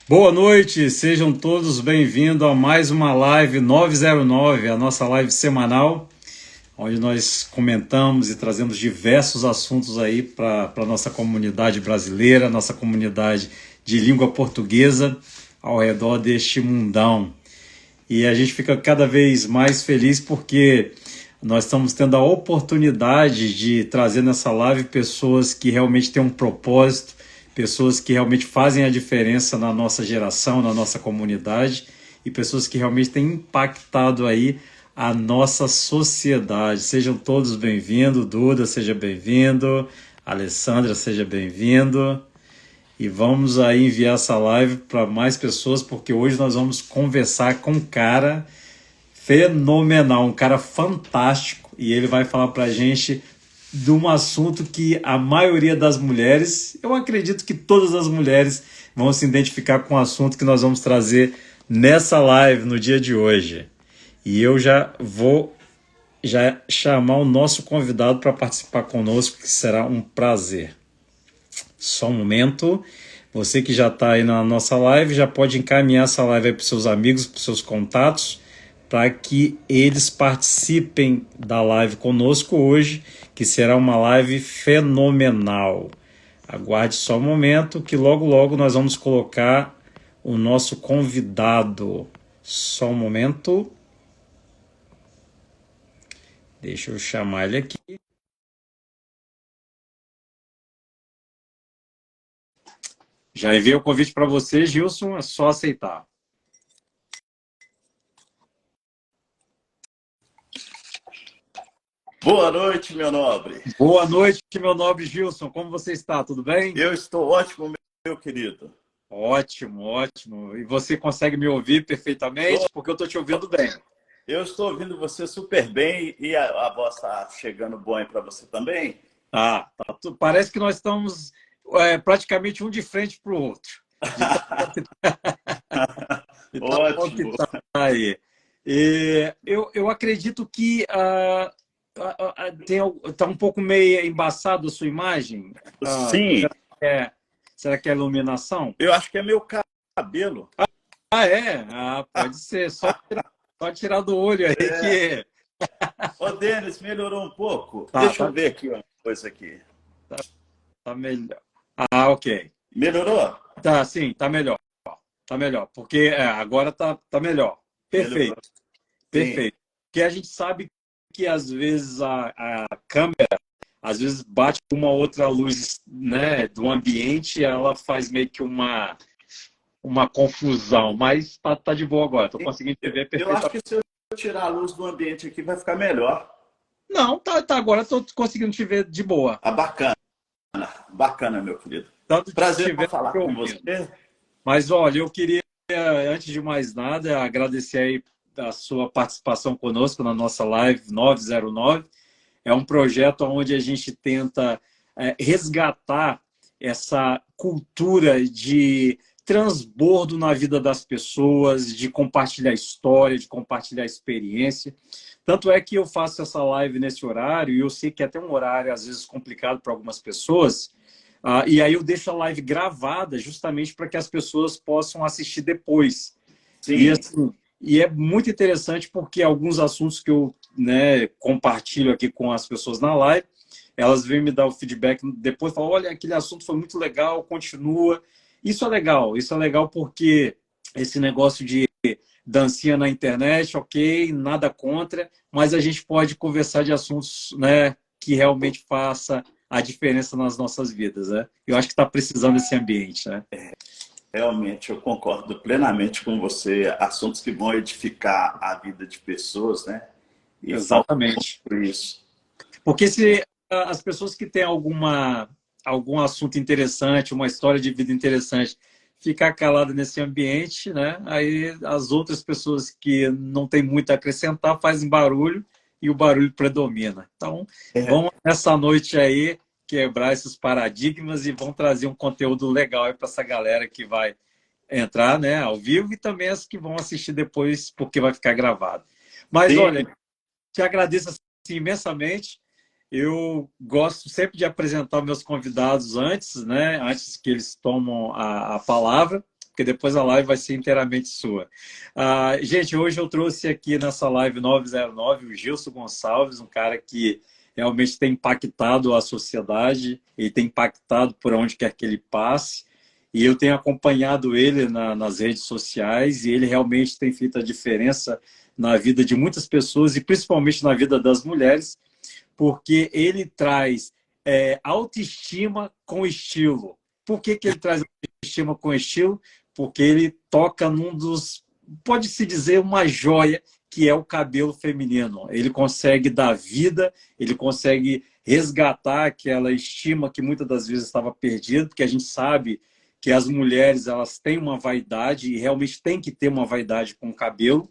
Boa noite, sejam todos bem-vindos a mais uma live 909, a nossa live semanal, onde nós comentamos e trazemos diversos assuntos aí para a nossa comunidade brasileira, nossa comunidade de língua portuguesa, ao redor deste mundão. E a gente fica cada vez mais feliz porque nós estamos tendo a oportunidade de trazer nessa live pessoas que realmente têm um propósito, pessoas que realmente fazem a diferença na nossa geração, na nossa comunidade e pessoas que realmente têm impactado aí a nossa sociedade. Sejam todos bem-vindos, Duda, seja bem-vindo, Alessandra, seja bem-vindo. E vamos aí enviar essa live para mais pessoas, porque hoje nós vamos conversar com um cara fenomenal, um cara fantástico, e ele vai falar para a gente de um assunto que a maioria das mulheres, eu acredito que todas as mulheres vão se identificar com o assunto que nós vamos trazer nessa live no dia de hoje. E eu já vou chamar o nosso convidado para participar conosco, que será um prazer. Só um momento. Você que já está aí na nossa live, já pode encaminhar essa live para os seus amigos, para os seus contatos, para que eles participem da live conosco hoje, que será uma live fenomenal. Aguarde só um momento, que logo logo nós vamos colocar o nosso convidado. Só um momento. Deixa eu chamar ele aqui. Já enviei o convite para você, Gilson, é só aceitar. Boa noite, meu nobre. Boa noite, meu nobre Gilson. Como você está? Tudo bem? Eu estou ótimo, meu querido. Ótimo, ótimo. E você consegue me ouvir perfeitamente? Porque eu estou te ouvindo bem. Eu estou ouvindo você super bem e a voz está chegando boa para você também? Parece que nós estamos praticamente um de frente para o outro. De tão bom que Ótimo. tá aí. E eu acredito que tá um pouco meio embaçado a sua imagem. Sim, Será que é a iluminação? eu acho que é meu cabelo. É? Pode ser. Só tirar do olho aí que... Ô, Denis, melhorou um pouco? Tá, Deixa eu ver aqui uma coisa aqui. tá melhor. Ok. Melhorou? Tá, sim, tá melhor. Tá melhor. Porque agora tá melhor. Melhorou. Perfeito. Sim. Perfeito. Porque a gente sabe que às vezes a câmera, às vezes bate com uma outra luz, né, do ambiente, ela faz meio que uma confusão, mas tá de boa agora, estou conseguindo te ver Eu acho perfeitamente. que se eu tirar a luz do ambiente aqui vai ficar melhor. Não, tá agora estou conseguindo te ver de boa. Bacana. Bacana, meu querido. Tanto Prazer te ver falar que com ouvindo. você. Mas olha, eu queria, antes de mais nada, agradecer aí a sua participação conosco na nossa live 909. É um projeto onde a gente tenta resgatar essa cultura de transbordo na vida das pessoas, de compartilhar história, de compartilhar experiência. Tanto é que eu faço essa live nesse horário, e eu sei que é até um horário, às vezes, complicado para algumas pessoas, e aí eu deixo a live gravada justamente para que as pessoas possam assistir depois. Sim. E, assim, e é muito interessante porque alguns assuntos que eu, né, compartilho aqui com as pessoas na live, elas vêm me dar o feedback depois, falam, olha, aquele assunto foi muito legal, continua. Isso é legal porque esse negócio de dancinha na internet, ok, nada contra, mas a gente pode conversar de assuntos, né, que realmente faça a diferença nas nossas vidas, né? Eu acho que está precisando desse ambiente, né? Realmente, eu concordo plenamente com você. Assuntos que vão edificar a vida de pessoas, né? E Exatamente. por isso. Porque se as pessoas que têm algum assunto interessante, uma história de vida interessante, ficar calada nesse ambiente, né? Aí as outras pessoas que não têm muito a acrescentar fazem barulho e o barulho predomina. Então, vamos nessa noite aí quebrar esses paradigmas e vão trazer um conteúdo legal para essa galera que vai entrar, né, ao vivo, e também as que vão assistir depois, porque vai ficar gravado. Mas, Sim. olha, te agradeço assim, imensamente. Eu gosto sempre de apresentar meus convidados antes, né? Antes que eles tomam a palavra, porque depois a live vai ser inteiramente sua. Gente, hoje eu trouxe aqui nessa live 909 o Gilson Gonçalves, um cara que realmente tem impactado a sociedade e tem impactado por onde quer que ele passe. E eu tenho acompanhado ele nas redes sociais e ele realmente tem feito a diferença na vida de muitas pessoas e principalmente na vida das mulheres, porque ele traz autoestima com estilo. Por que ele traz autoestima com estilo? Porque ele toca num dos, pode-se dizer, uma joia, que é o cabelo feminino. Ele consegue dar vida, ele consegue resgatar aquela estima que muitas das vezes estava perdida, porque a gente sabe que as mulheres elas têm uma vaidade e realmente tem que ter uma vaidade com o cabelo.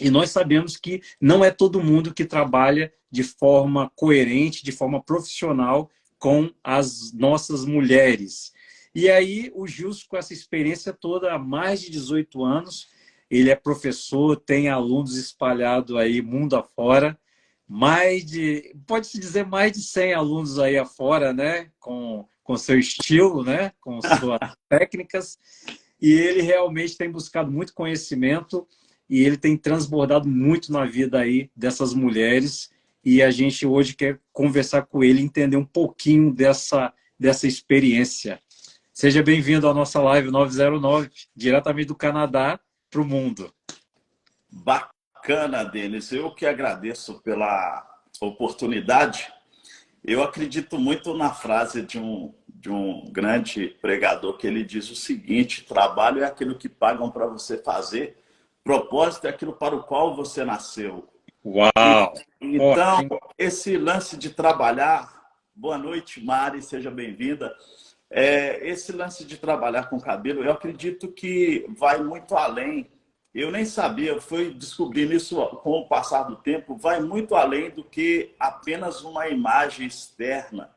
E nós sabemos que não é todo mundo que trabalha de forma coerente, de forma profissional com as nossas mulheres. E aí o Gilson, com essa experiência toda, há mais de 18 anos, ele é professor, tem alunos espalhados aí mundo afora, pode-se dizer, mais de 100 alunos aí afora, né? Com seu estilo, né? Com suas técnicas. E ele realmente tem buscado muito conhecimento e ele tem transbordado muito na vida aí dessas mulheres. E a gente hoje quer conversar com ele, entender um pouquinho dessa experiência. Seja bem-vindo à nossa live 909, diretamente do Canadá para o mundo. Bacana, Denis. Eu que agradeço pela oportunidade. Eu acredito muito na frase de um grande pregador que ele diz o seguinte: trabalho é aquilo que pagam para você fazer, propósito é aquilo para o qual você nasceu. Uau! Então, esse lance de trabalhar... Boa noite, Mari, seja bem-vinda. Esse lance de trabalhar com cabelo, eu acredito que vai muito além. Eu nem sabia, eu fui descobrindo isso com o passar do tempo, vai muito além do que apenas uma imagem externa.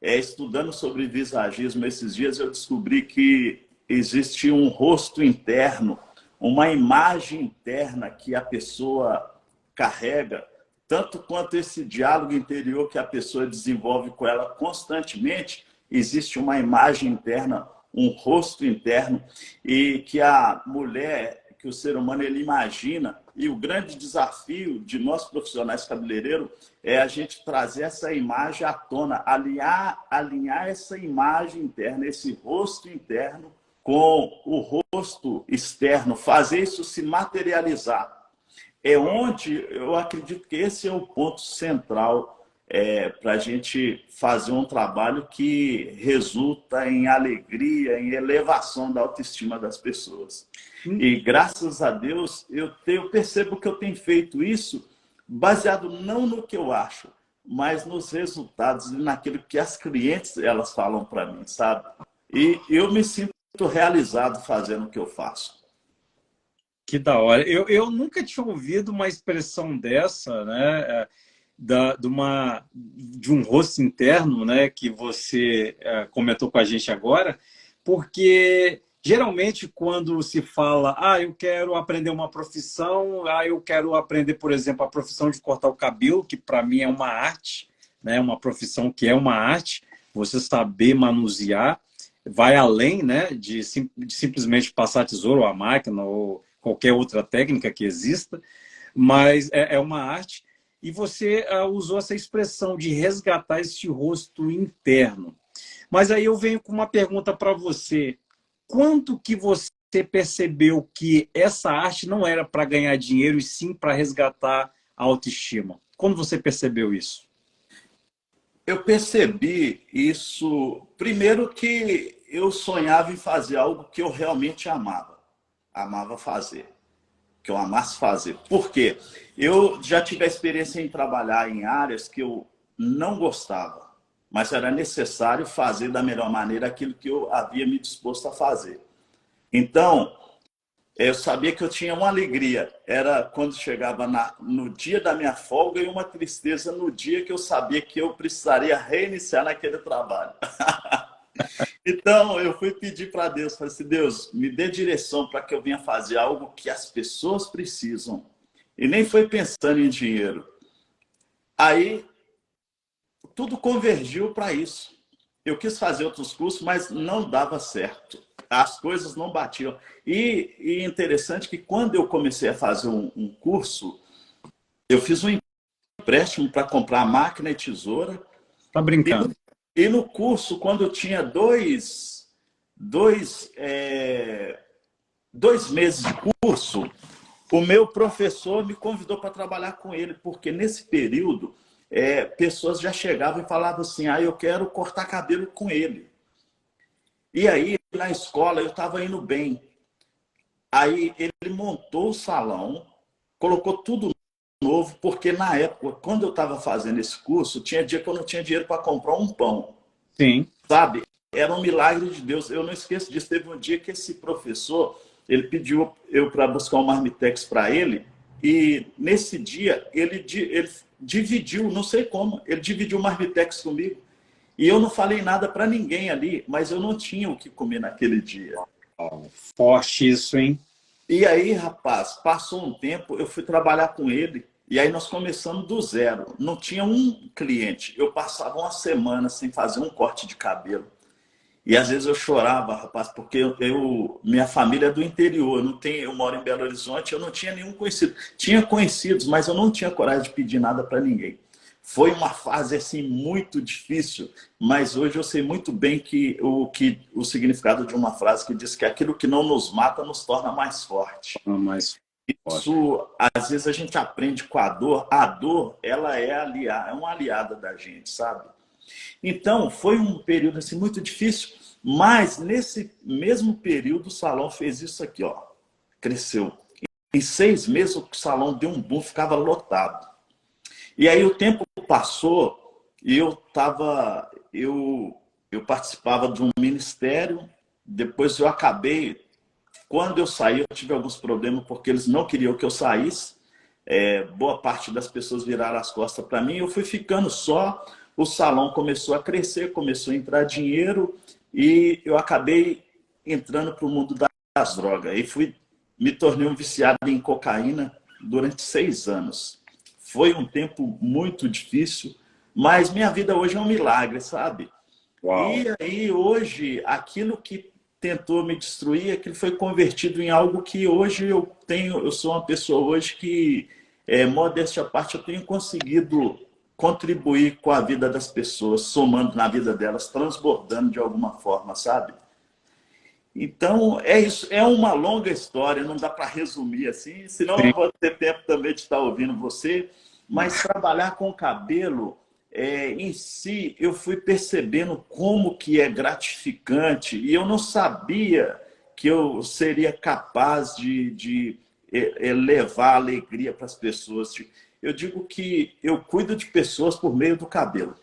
Estudando sobre visagismo esses dias, eu descobri que existe um rosto interno, uma imagem interna que a pessoa carrega, tanto quanto esse diálogo interior que a pessoa desenvolve com ela constantemente. Existe uma imagem interna, um rosto interno, e que a mulher, que o ser humano, ele imagina. E o grande desafio de nós profissionais cabeleireiros é a gente trazer essa imagem à tona, alinhar essa imagem interna, esse rosto interno com o rosto externo, fazer isso se materializar. É onde eu acredito que esse é o ponto central para a gente fazer um trabalho que resulta em alegria, em elevação da autoestima das pessoas. E graças a Deus, eu percebo que eu tenho feito isso baseado não no que eu acho, mas nos resultados e naquilo que as clientes elas falam para mim, sabe? E eu me sinto realizado fazendo o que eu faço. Que da hora. Eu nunca tinha ouvido uma expressão dessa, né? De um rosto interno, né? Que você comentou com a gente agora, porque geralmente quando se fala, eu quero aprender uma profissão, eu quero aprender, por exemplo, a profissão de cortar o cabelo, que para mim é uma arte, né? Uma profissão que é uma arte, você saber manusear, vai além, né? De simplesmente passar tesouro ou a máquina ou qualquer outra técnica que exista, mas é uma arte. E você usou essa expressão de resgatar esse rosto interno. Mas aí eu venho com uma pergunta para você. Quanto que você percebeu que essa arte não era para ganhar dinheiro e sim para resgatar a autoestima? Quando você percebeu isso? Eu percebi isso, primeiro, que eu sonhava em fazer algo que eu realmente amava fazer, que eu amasse fazer. Por quê? Eu já tive a experiência em trabalhar em áreas que eu não gostava, mas era necessário fazer da melhor maneira aquilo que eu havia me disposto a fazer. Então, eu sabia que eu tinha uma alegria, era quando chegava no dia da minha folga, e uma tristeza no dia que eu sabia que eu precisaria reiniciar naquele trabalho. Então, eu fui pedir para Deus, falei assim: Deus, me dê direção para que eu venha fazer algo que as pessoas precisam. E nem foi pensando em dinheiro. Aí, tudo convergiu para isso. eu quis fazer outros cursos, mas não dava certo. As coisas não batiam. E interessante que quando eu comecei a fazer um curso, eu fiz um empréstimo para comprar máquina e tesoura. Tá E no, brincando? e no curso, quando eu tinha dois, 2 meses de curso, o meu professor me convidou para trabalhar com ele, porque nesse período pessoas já chegavam e falavam assim, eu quero cortar cabelo com ele. E aí, na escola, eu estava indo bem. Aí ele montou o salão, colocou tudo novo, porque na época, quando eu estava fazendo esse curso, tinha dia que eu não tinha dinheiro para comprar um pão. Sim. Sabe? Era um milagre de Deus. Eu não esqueço disso. Teve um dia que esse professor, ele pediu eu para buscar um marmitex para ele, e nesse dia ele dividiu, não sei como, ele dividiu o marmitex comigo. E eu não falei nada para ninguém ali, mas eu não tinha o que comer naquele dia. Forte isso, hein? E aí, rapaz, passou um tempo, eu fui trabalhar com ele, e aí nós começamos do zero. Não tinha um cliente. Eu passava uma semana sem fazer um corte de cabelo. E às vezes eu chorava, rapaz, porque minha família é do interior, eu moro em Belo Horizonte, eu não tinha nenhum conhecido. Tinha conhecidos, mas eu não tinha coragem de pedir nada para ninguém. Foi uma fase assim muito difícil, mas hoje eu sei muito bem que o significado de uma frase que diz que aquilo que não nos mata nos torna mais forte. Mais forte. Isso, às vezes a gente aprende com a dor. A dor, ela é uma aliada da gente, sabe? Então, foi um período assim, muito difícil, mas nesse mesmo período o salão fez isso aqui, ó, cresceu. Em 6 meses o salão deu um boom, ficava lotado. E aí o tempo passou e eu participava de um ministério, depois eu acabei, quando eu saí eu tive alguns problemas porque eles não queriam que eu saísse, boa parte das pessoas viraram as costas para mim, eu fui ficando só. O salão começou a crescer, começou a entrar dinheiro e eu acabei entrando para o mundo das drogas. E me tornei um viciado em cocaína durante 6 anos. Foi um tempo muito difícil, mas minha vida hoje é um milagre, sabe? Uau. E aí hoje, aquilo que tentou me destruir, aquilo foi convertido em algo que hoje eu sou uma pessoa hoje que, modéstia à parte, eu tenho conseguido contribuir com a vida das pessoas, somando na vida delas, transbordando de alguma forma, sabe? Então, é isso. É uma longa história, não dá para resumir assim, senão eu Sim. não vou ter tempo também de estar ouvindo você. Mas trabalhar com cabelo, em si, eu fui percebendo como que é gratificante e eu não sabia que eu seria capaz de levar alegria para as pessoas. Eu digo que eu cuido de pessoas por meio do cabelo.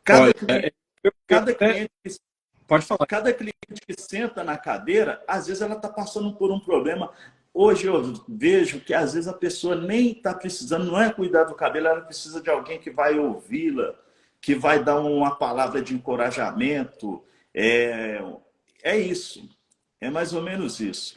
Cada Olha, cliente, eu cada até... cliente, Pode falar. cada cliente que senta na cadeira, às vezes ela está passando por um problema. Hoje eu vejo que às vezes a pessoa nem está precisando, não é cuidar do cabelo, ela precisa de alguém que vai ouvi-la, que vai dar uma palavra de encorajamento. É isso. É mais ou menos isso.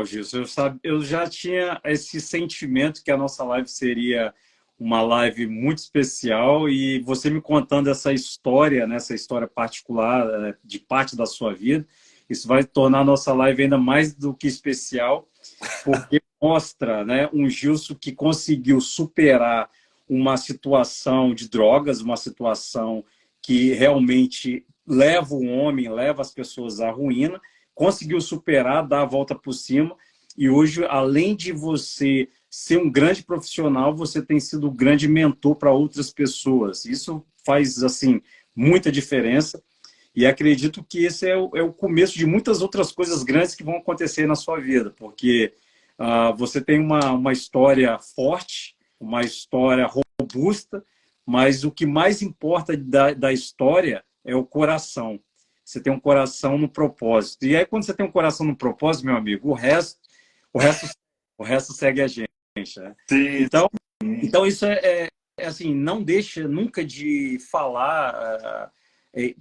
Gilson, eu já tinha esse sentimento que a nossa live seria uma live muito especial e você me contando essa história, né, essa história particular de parte da sua vida, isso vai tornar a nossa live ainda mais do que especial, porque mostra, né, um Gilson que conseguiu superar uma situação de drogas, uma situação que realmente leva o homem, leva as pessoas à ruína, conseguiu superar, dar a volta por cima, e hoje, além de você ser um grande profissional, você tem sido um grande mentor para outras pessoas. Isso faz, assim, muita diferença, e acredito que esse é o começo de muitas outras coisas grandes que vão acontecer na sua vida, porque você tem uma história forte, uma história robusta, mas o que mais importa da história é o coração. Você tem um coração no propósito. E aí, quando você tem um coração no propósito, meu amigo, o resto, o resto segue a gente. Né? Sim. Então isso assim, não deixa nunca de falar,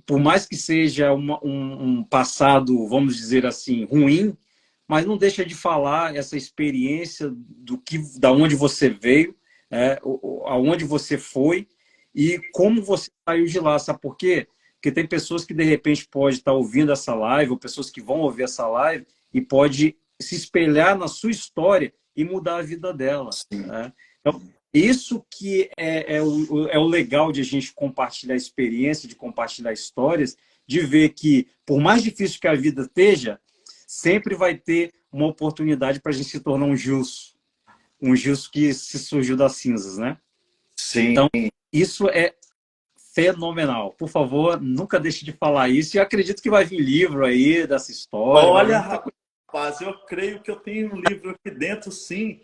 por mais que seja um passado, vamos dizer assim, ruim, mas não deixa de falar essa experiência da onde você veio, aonde você foi e como você saiu de lá. Sabe por quê? Porque tem pessoas que de repente pode estar ouvindo essa live, ou pessoas que vão ouvir essa live e pode se espelhar na sua história e mudar a vida dela, né? Então, isso que é o legal de a gente compartilhar experiência, de compartilhar histórias, de ver que, por mais difícil que a vida esteja, sempre vai ter uma oportunidade para a gente se tornar um Gilson que se surgiu das cinzas, né? Sim. Então, isso é fenomenal. Por favor, nunca deixe de falar isso. E eu acredito que vai vir livro aí dessa história. Olha, rapaz, eu creio que eu tenho um livro aqui dentro, sim.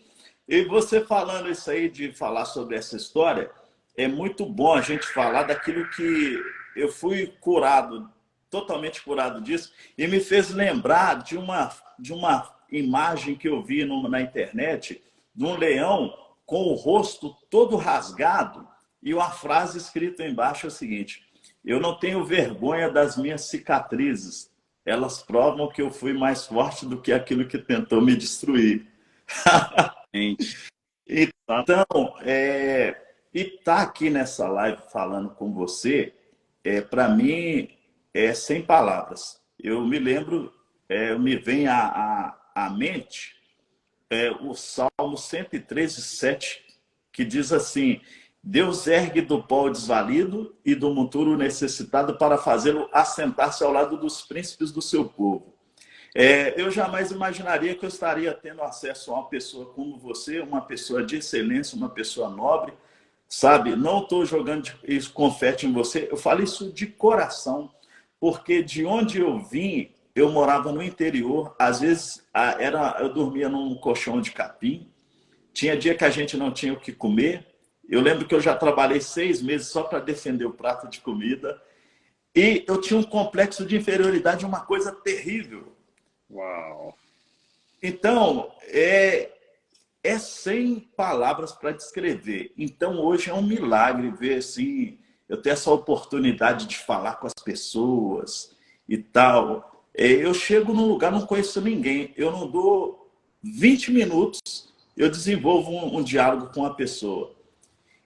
E você falando isso aí, de falar sobre essa história, é muito bom a gente falar daquilo que eu fui curado, totalmente curado disso, e me fez lembrar de uma imagem que eu vi na internet, de um leão com o rosto todo rasgado, e uma frase escrita embaixo é o seguinte: eu não tenho vergonha das minhas cicatrizes, elas provam que eu fui mais forte do que aquilo que tentou me destruir. Então, e tá aqui nessa live falando com você, para mim, é sem palavras. Eu me lembro, me vem à mente o Salmo 113:7, que diz assim: Deus ergue do pó o desvalido e do monturo necessitado para fazê-lo assentar-se ao lado dos príncipes do seu povo. Eu jamais imaginaria que eu estaria tendo acesso a uma pessoa como você, uma pessoa de excelência, uma pessoa nobre, sabe? Não estou jogando isso confete em você, eu falo isso de coração, porque de onde eu vim, eu morava no interior, às vezes eu dormia num colchão de capim, tinha dia que a gente não tinha o que comer. Eu lembro que eu já trabalhei 6 meses só para defender o prato de comida, e eu tinha um complexo de inferioridade, uma coisa terrível. Uau! Então, sem palavras para descrever. Então, hoje é um milagre ver assim, eu ter essa oportunidade de falar com as pessoas e tal. Eu chego num lugar, não conheço ninguém, eu não dou 20 minutos, eu desenvolvo um diálogo com a pessoa.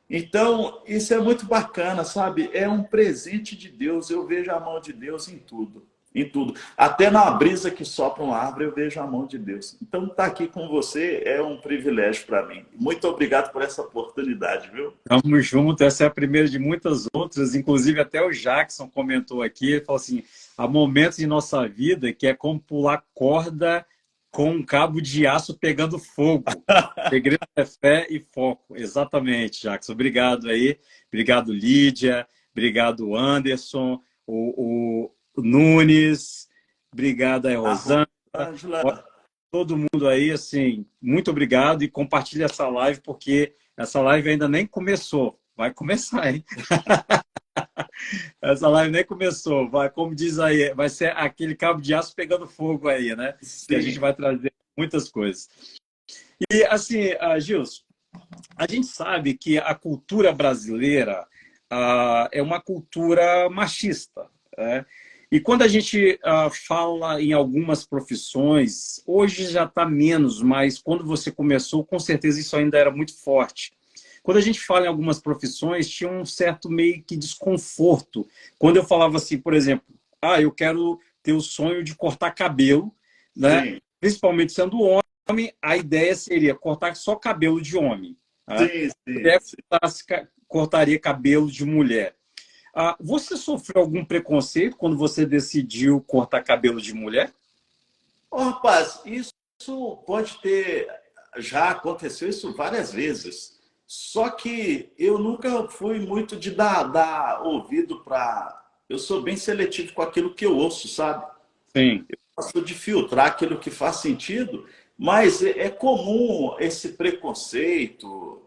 Então, isso é muito bacana, sabe? É um presente de Deus, eu vejo a mão de Deus em tudo. Em tudo. Até na brisa que sopra uma árvore, eu vejo a mão de Deus. Então, estar aqui com você é um privilégio para mim. Muito obrigado por essa oportunidade, viu? Tamo junto, essa é a primeira de muitas outras, inclusive até o Jackson comentou aqui, ele falou assim, há momentos em nossa vida que é como pular corda com um cabo de aço pegando fogo. O segredo é fé e foco. Exatamente, Jackson. Obrigado aí. Obrigado, Lídia. Obrigado, Anderson. O Nunes. Obrigado aí, Rosana. Ângela. Todo mundo aí, assim, muito obrigado e compartilha essa live, porque essa live ainda nem começou. Vai começar, hein? Essa live nem começou. Vai, como diz aí, vai ser aquele cabo de aço pegando fogo aí, né? Sim. Que a gente vai trazer muitas coisas. E, assim, Gilson, a gente sabe que a cultura brasileira é uma cultura machista, né? E quando a gente fala em algumas profissões, hoje já está menos, mas quando você começou, com certeza isso ainda era muito forte. Quando a gente fala em algumas profissões, tinha um certo meio que desconforto. Quando eu falava assim, por exemplo, eu quero ter o sonho de cortar cabelo, né? Sim. Principalmente sendo homem, a ideia seria cortar só cabelo de homem. Né? Sim. Cortaria cabelo de mulher. Você sofreu algum preconceito quando você decidiu cortar cabelo de mulher? Rapaz, isso pode ter... Já aconteceu isso várias vezes. Só que eu nunca fui muito de dar ouvido para... Eu sou bem seletivo com aquilo que eu ouço, sabe? Sim. Eu gosto de filtrar aquilo que faz sentido, mas é comum esse preconceito,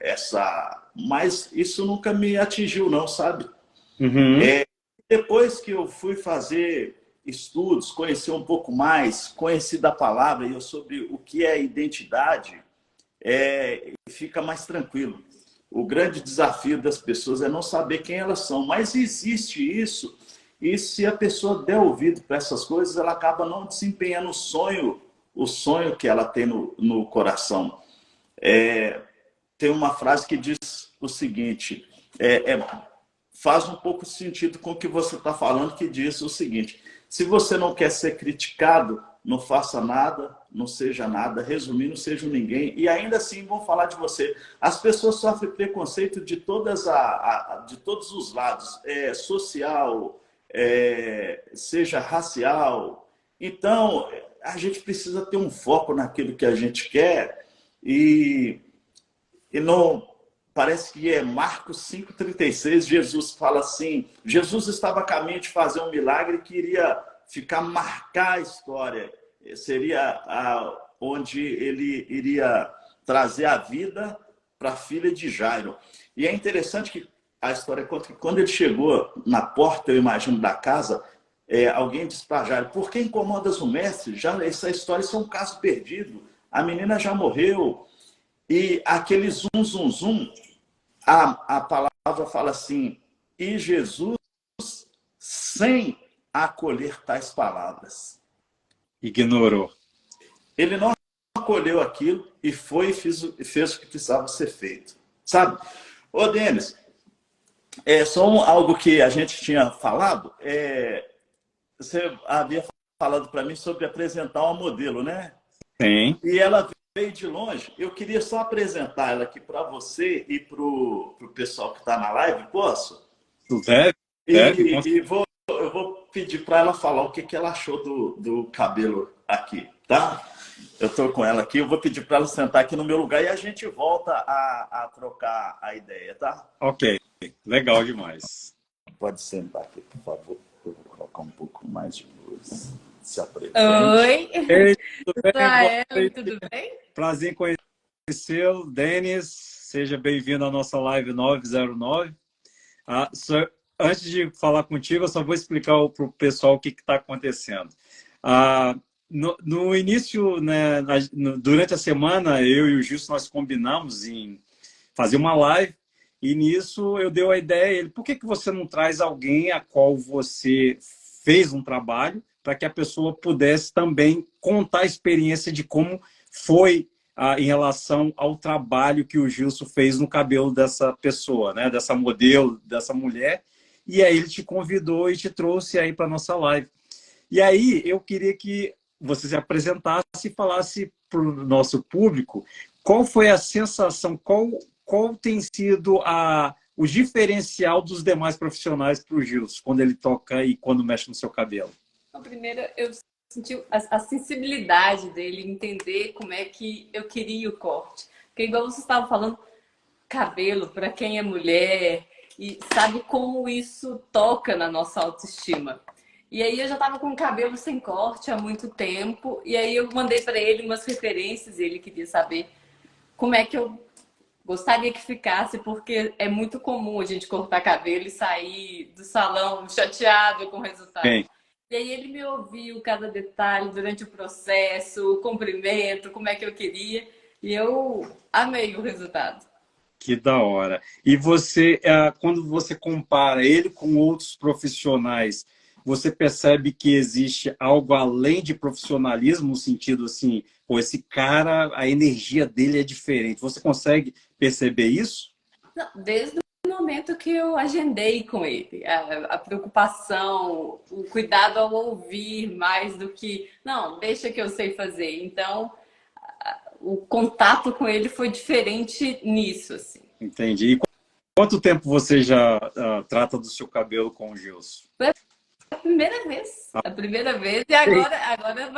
mas isso nunca me atingiu, não, sabe? Uhum. Depois que eu fui fazer estudos, conhecer um pouco mais, conheci da palavra e sobre o que é identidade, fica mais tranquilo. O grande desafio das pessoas é não saber quem elas são, mas existe isso, e se a pessoa der ouvido para essas coisas, ela acaba não desempenhando o sonho que ela tem no coração. Tem uma frase que diz o seguinte: faz um pouco sentido com o que você está falando, que diz o seguinte: se você não quer ser criticado, não faça nada, não seja nada, resumindo, seja um ninguém, e ainda assim vão falar de você. As pessoas sofrem preconceito de, de todos os lados, social, seja racial. Então, a gente precisa ter um foco naquilo que a gente quer e não... Parece que é Marcos 5,36, Jesus fala assim, Jesus estava a caminho de fazer um milagre que iria marcar a história. Seria onde ele iria trazer a vida para a filha de Jairo. E é interessante que a história conta que quando ele chegou na porta, eu imagino, da casa, alguém disse para Jairo: por que incomodas o mestre? Já, essa história é um caso perdido. A menina já morreu. E aquele zum, zum, zum, a palavra fala assim: e Jesus, sem acolher tais palavras, ignorou. Ele não acolheu aquilo e foi e fez o que precisava ser feito. Sabe? Ô, Denis, só algo que a gente tinha falado, você havia falado para mim sobre apresentar uma modelo, né? Sim. E ela veio de longe. Eu queria só apresentar ela aqui para você e para o pessoal que está na live, posso? Deve. E eu vou pedir para ela falar o que ela achou do cabelo aqui, tá? Eu estou com ela aqui, eu vou pedir para ela sentar aqui no meu lugar e a gente volta a trocar a ideia, tá? Ok, legal demais. Pode sentar aqui, por favor. Eu vou colocar um pouco mais de luz. Se apresente. Oi, Ei, tudo bem? Israel, tudo bem? Prazer em conhecê-lo, Denis. Seja bem-vindo à nossa live 909. Antes de falar contigo, eu só vou explicar para o pessoal o que está acontecendo. No início, né, durante a semana, eu e o Gilson, nós combinamos em fazer uma live, e nisso eu dei a ideia a ele: por que você não traz alguém a qual você fez um trabalho, para que a pessoa pudesse também contar a experiência de como foi em relação ao trabalho que o Gilson fez no cabelo dessa pessoa, né, dessa modelo, dessa mulher. E aí ele te convidou e te trouxe aí para a nossa live. E aí eu queria que você se apresentasse e falasse para o nosso público qual foi a sensação, qual tem sido o diferencial dos demais profissionais para o Gilson, quando ele toca e quando mexe no seu cabelo. Então, primeiro, eu senti a sensibilidade dele, entender como é que eu queria o corte. Porque, igual você estava falando, cabelo, para quem é mulher, e sabe como isso toca na nossa autoestima. E aí eu já estava com o cabelo sem corte há muito tempo, e aí eu mandei para ele umas referências, e ele queria saber como é que eu gostaria que ficasse, porque é muito comum a gente cortar cabelo e sair do salão chateado com o resultado. Bem. E aí ele me ouviu cada detalhe durante o processo, o comprimento, como é que eu queria, e eu amei o resultado. Que da hora. E você, quando você compara ele com outros profissionais, você percebe que existe algo além de profissionalismo, no sentido assim, pô, esse cara, a energia dele é diferente. Você consegue perceber isso? Não, desde o momento que eu agendei com ele, a preocupação, o cuidado ao ouvir mais do que, não, deixa que eu sei fazer. Então, o contato com ele foi diferente nisso, assim. Entendi. E quanto tempo você já trata do seu cabelo com o Gilson? A primeira vez. A primeira vez. E agora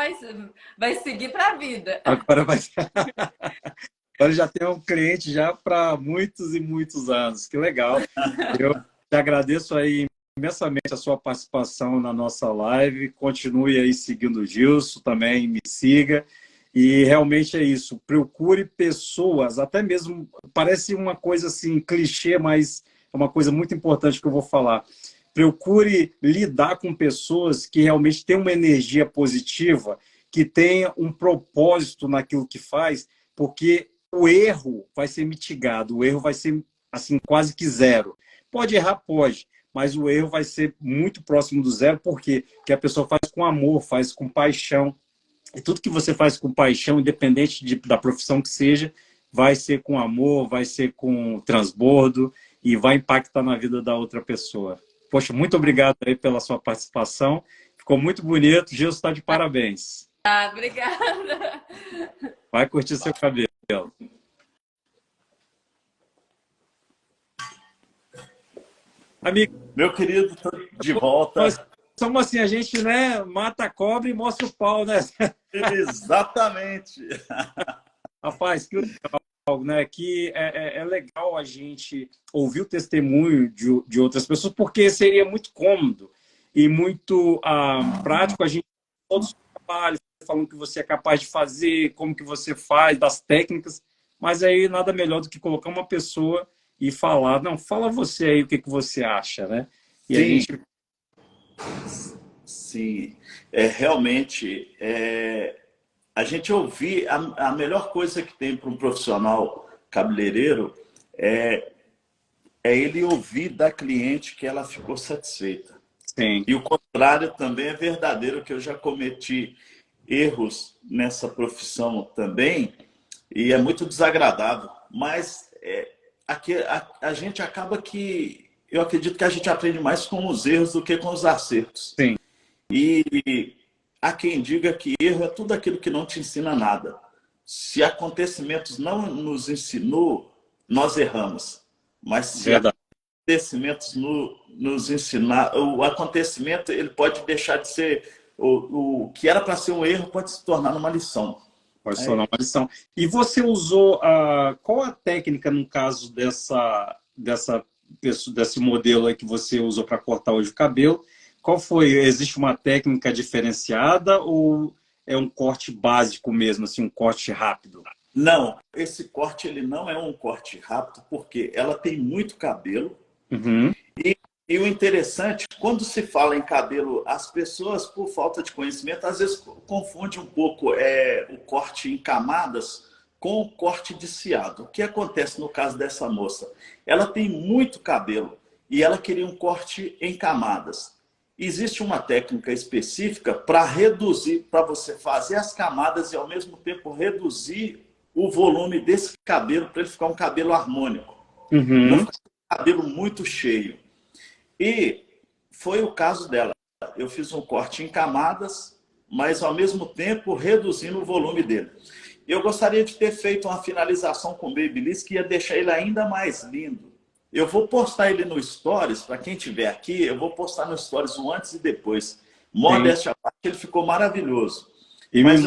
vai seguir para a vida. Agora vai. Agora já tem um cliente já para muitos e muitos anos. Que legal. Eu te agradeço aí imensamente a sua participação na nossa live. Continue aí seguindo o Gilson, também me siga. E realmente é isso. Procure pessoas, até mesmo, parece uma coisa assim, clichê, mas é uma coisa muito importante que eu vou falar. Procure lidar com pessoas que realmente têm uma energia positiva, que tenha um propósito naquilo que faz, porque o erro vai ser mitigado, o erro vai ser assim, quase que zero. Pode errar? Pode, mas o erro vai ser muito próximo do zero, porque a pessoa faz com amor, faz com paixão. E tudo que você faz com paixão, independente da profissão que seja, vai ser com amor, vai ser com transbordo. e vai impactar na vida da outra pessoa. Poxa, muito obrigado aí pela sua participação. Ficou muito bonito. Gilson está de parabéns. Ah, obrigada. Vai curtir seu cabelo. Amigo, Meu querido, tô de volta. nós somos assim, a gente, né, mata a cobra e mostra o pau, né? Exatamente. Rapaz, que legal, né? Que é legal a gente ouvir o testemunho de outras pessoas, porque seria muito cômodo e muito prático a gente todos os trabalhos, falando que você é capaz de fazer, como que você faz, das técnicas, mas aí nada melhor do que colocar uma pessoa e falar, não, fala você aí o que você acha, né? E a Sim, gente sim. Realmente, a gente ouvir, a melhor coisa que tem para um profissional cabeleireiro é, é ele ouvir da cliente que ela ficou satisfeita. tem. E o contrário também é verdadeiro, que eu já cometi erros nessa profissão também, e é muito desagradável. Mas aqui, a gente acaba que... Eu acredito que a gente aprende mais com os erros do que com os acertos. Sim, E há quem diga que erro é tudo aquilo que não te ensina nada. Se acontecimentos não nos ensinou, nós erramos. Mas se verdade. acontecimentos nos ensinar, o acontecimento ele pode deixar de ser o que era para ser um erro, pode se tornar uma lição. Pode se tornar uma lição. E você usou qual a técnica no caso desse modelo aí que você usou para cortar hoje o cabelo? Qual foi? Existe uma técnica diferenciada ou é um corte básico mesmo, assim, um corte rápido? Não, esse corte ele não é um corte rápido, porque ela tem muito cabelo. Uhum. E o interessante, quando se fala em cabelo, as pessoas, por falta de conhecimento, às vezes confundem um pouco o corte em camadas com o corte de ciado. O que acontece no caso dessa moça? Ela tem muito cabelo e ela queria um corte em camadas. Existe uma técnica específica para reduzir, para você fazer as camadas e ao mesmo tempo reduzir o volume desse cabelo para ele ficar um cabelo harmônico. Não Uhum. ficar um cabelo muito cheio. E foi o caso dela. Eu fiz um corte em camadas, mas ao mesmo tempo reduzindo o volume dele. Eu gostaria de ter feito uma finalização com Babyliss que ia deixar ele ainda mais lindo. Eu vou postar ele no Stories, para quem estiver aqui, eu vou postar no Stories o antes e depois. Modéstia à parte, ele ficou maravilhoso. E Mas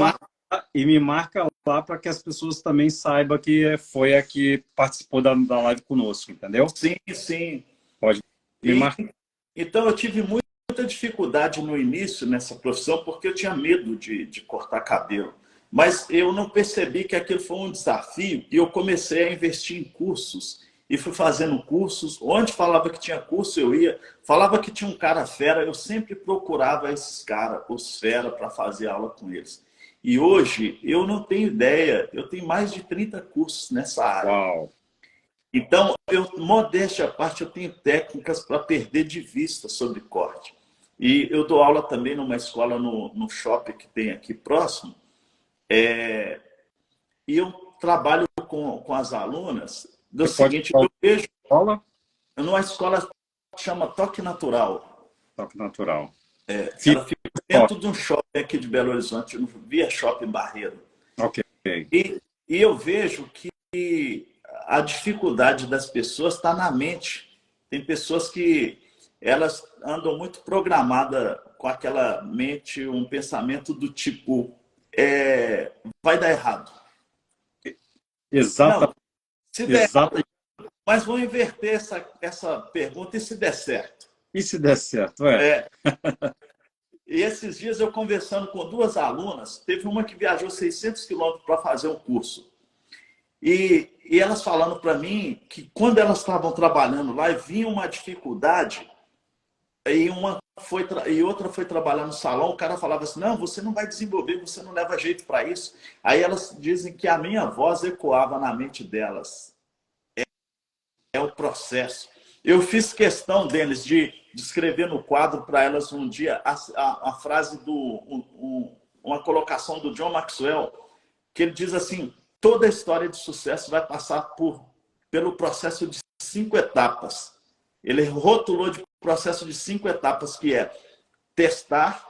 me marca lá para que as pessoas também saibam que foi a que participou da live conosco, entendeu? sim, sim. Pode me E, marcar. então eu tive muita dificuldade no início nessa profissão, porque eu tinha medo de cortar cabelo. Mas eu não percebi que aquilo foi um desafio e eu comecei a investir em cursos. E fui fazendo cursos. Onde falava que tinha curso, eu ia. Falava que tinha um cara fera, eu sempre procurava esses caras, os fera, para fazer aula com eles. E hoje eu não tenho ideia, eu tenho mais de 30 cursos nessa área. Uau! Então, modéstia à parte, eu tenho técnicas para perder de vista sobre corte. E eu dou aula também numa escola no shopping que tem aqui próximo. E eu trabalho com as alunas do Você pode seguinte, falar eu vejo escola? numa escola que chama Toque Natural. Toque natural. Ela fica dentro de um shopping aqui de Belo Horizonte, no Via Shopping Barreiro. Ok. E eu vejo que a dificuldade das pessoas está na mente. Tem pessoas que elas andam muito programadas com aquela mente, um pensamento do tipo, vai dar errado. Exata, Não, se der, exata. mas vou inverter essa pergunta, e se der certo? E se der certo? E esses dias eu conversando com duas alunas, teve uma que viajou 600 quilômetros para fazer um curso. E elas falando para mim que quando elas estavam trabalhando lá, vinha uma dificuldade, e outra foi trabalhar no salão, o cara falava assim, não, você não vai desenvolver, você não leva jeito para isso. Aí elas dizem que a minha voz ecoava na mente delas. É o processo. Eu fiz questão deles de escrever no quadro para elas um dia a frase uma colocação do John Maxwell, que ele diz assim, toda a história de sucesso vai passar pelo processo de 5 etapas. Ele rotulou de processo de 5 etapas, que é testar,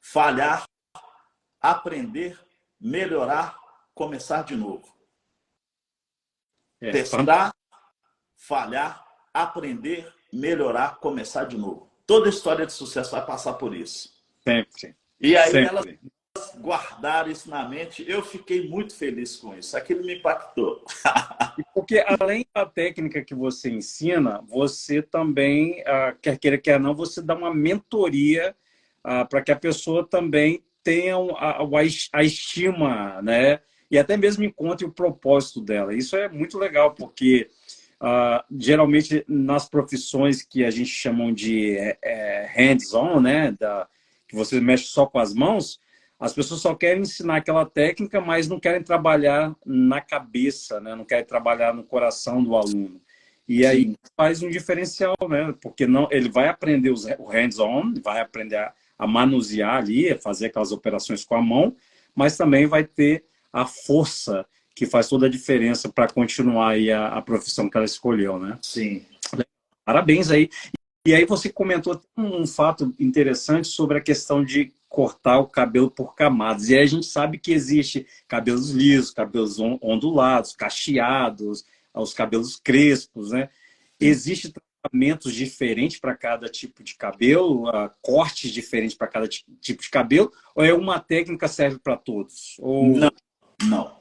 falhar, aprender, melhorar, começar de novo. Testar, falhar, aprender, melhorar, começar de novo. Toda história de sucesso vai passar por isso. Sempre. E aí Sempre. elas guardaram isso na mente. Eu fiquei muito feliz com isso. Aquilo me impactou. Porque além da técnica que você ensina, você também, quer queira, quer não, você dá uma mentoria para que a pessoa também tenha a estima, né? E até mesmo encontre o propósito dela. Isso é muito legal, porque geralmente nas profissões que a gente chama de hands-on, né? Que você mexe só com as mãos, as pessoas só querem ensinar aquela técnica, mas não querem trabalhar na cabeça, né? Não querem trabalhar no coração do aluno. E aí Sim. faz um diferencial, né? Porque não, ele vai aprender o hands-on, vai aprender a manusear ali, a fazer aquelas operações com a mão, mas também vai ter a força que faz toda a diferença para continuar aí a profissão que ela escolheu, né? Sim. Parabéns aí. E aí você comentou um fato interessante sobre a questão de cortar o cabelo por camadas. E aí a gente sabe que existe cabelos lisos, cabelos ondulados, cacheados, os cabelos crespos, né? Existem tratamentos diferentes para cada tipo de cabelo, cortes diferentes para cada tipo de cabelo, ou é uma técnica que serve para todos? Ou... Não, não.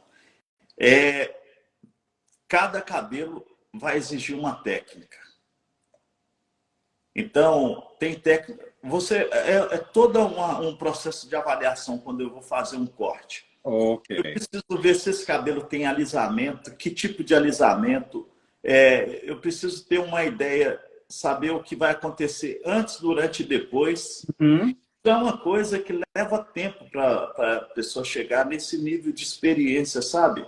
Cada cabelo vai exigir uma técnica. Então, tem técnica. É todo um processo de avaliação quando eu vou fazer um corte. Ok. Eu preciso ver se esse cabelo tem alisamento, que tipo de alisamento. Eu preciso ter uma ideia, saber o que vai acontecer antes, durante e depois. Então, é uma coisa que leva tempo para a pessoa chegar nesse nível de experiência, sabe?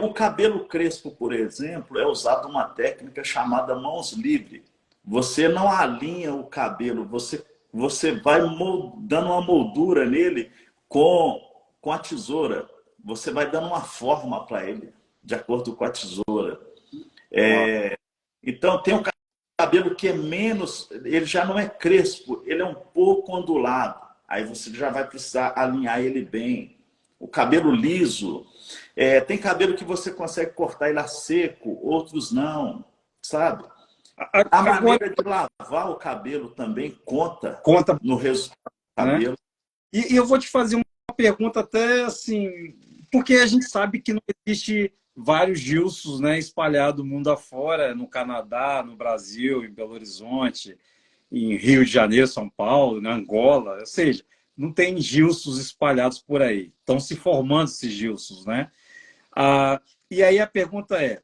O cabelo crespo, por exemplo, é usado uma técnica chamada mãos livres. Você não alinha o cabelo, você vai dando uma moldura nele com a tesoura. Você vai dando uma forma para ele, de acordo com a tesoura. Então, tem um cabelo que é menos, ele já não é crespo, ele é um pouco ondulado. Aí você já vai precisar alinhar ele bem. O cabelo liso, tem cabelo que você consegue cortar ele a seco, outros não, sabe? A maneira de lavar o cabelo também conta no resultado do cabelo. Né? E eu vou te fazer uma pergunta até assim, porque a gente sabe que não existe vários Gilsons, né, espalhados mundo afora, no Canadá, no Brasil, em Belo Horizonte, em Rio de Janeiro, São Paulo, na Angola, ou seja, não tem Gilsons espalhados por aí. Estão se formando esses Gilsons, né? E aí a pergunta é,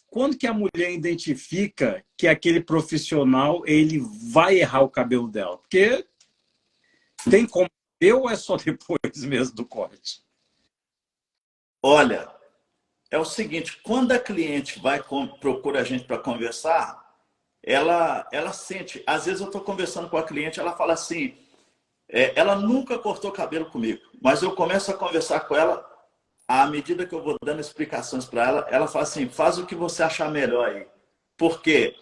quando que a mulher identifica que aquele profissional ele vai errar o cabelo dela? Porque tem como ver ou é só depois mesmo do corte? Olha, é o seguinte, quando a cliente procura a gente para conversar, ela sente. Às vezes eu estou conversando com a cliente, ela fala assim, ela nunca cortou cabelo comigo, mas eu começo a conversar com ela, à medida que eu vou dando explicações para ela, ela fala assim, faz o que você achar melhor aí. Por quê?